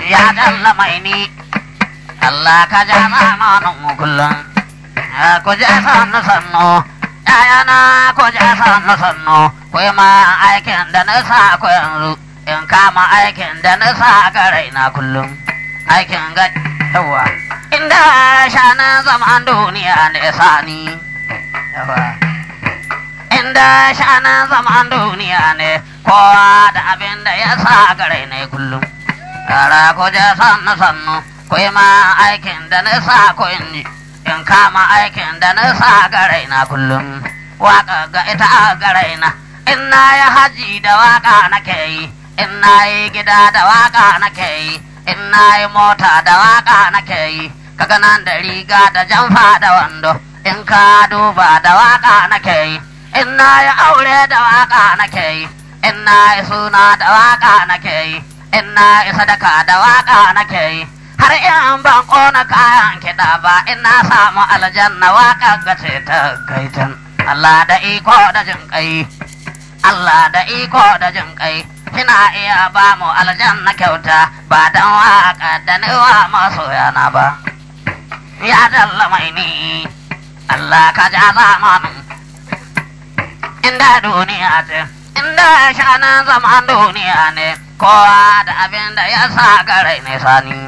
ya jalla mai ni Allah ka ja zamanin mu kullum ku je sannu sannu ayana ku je sannu sannu ku yi ma aikin da na sa ku yanzu in kama aikin da na sa ga raina kullum aikin ga yawa inda shanan zaman duniya ne sani yawa inda shanan zaman duniya ne kowa da abin da ya sa ga raina kullum yara ku je sannu sannu ku yi ma aikin da na sa ku in kama aikin da na sa ga raina kullum waka ga ita a ga raina in na yi haji da waka nake yi in na yi gida da waka nake yi in na yi mota da waka nake yi kaga nan da riga da jamfa da wando in ka duba da waka nake yi in na yi aure da waka nake yi in na yi suna da waka nake yi in na yi sadaka da waka nake yi har in ban kona kayan kiɗa ba in na samu aljanna waka gace ta kaitan Allah da iko da jin kai Allah da iko da jin kai kina iya ba mu aljanna kyauta ba dan waka da niwa masoyana ba ya dalla mai ni Allah ka ja zamanin inda duniya ce inda shanan zaman duniya ne kowa da abin da ya sa garai ne sani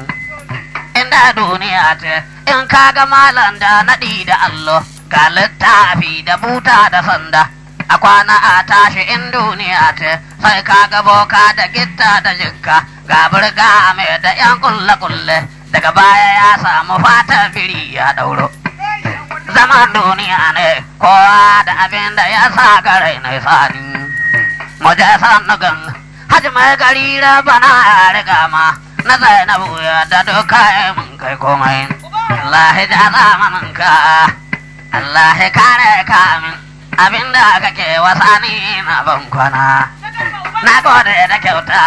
inda duniya ce in ka ga malam da naɗi da allo ga littafi da buta da sanda a kwana a tashi in duniya ce sai ka ga boka da gitta da jikka ga burga mai da yan kulle-kulle daga baya ya samu fata biri ya dauro zaman duniya ne kowa da abin da ya sa garai ne sani mu je sannu ganga haji mai gari bana ya riga ma na Zainabu ya da doka mun kai komai Allah ya zamanin ka Allah ya kare ka min abinda kake wasani na ban kwana na gode da kyauta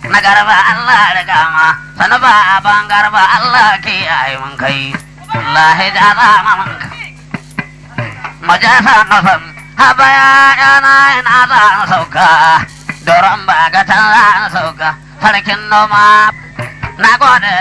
na garba Allah riga ma sanu ba ban garba Allah ke yi mun kai Allah ya zamanin ka majasa nasan habaya yana ina zan sauka doron ba ga tan zan sauka sarkin noma na gode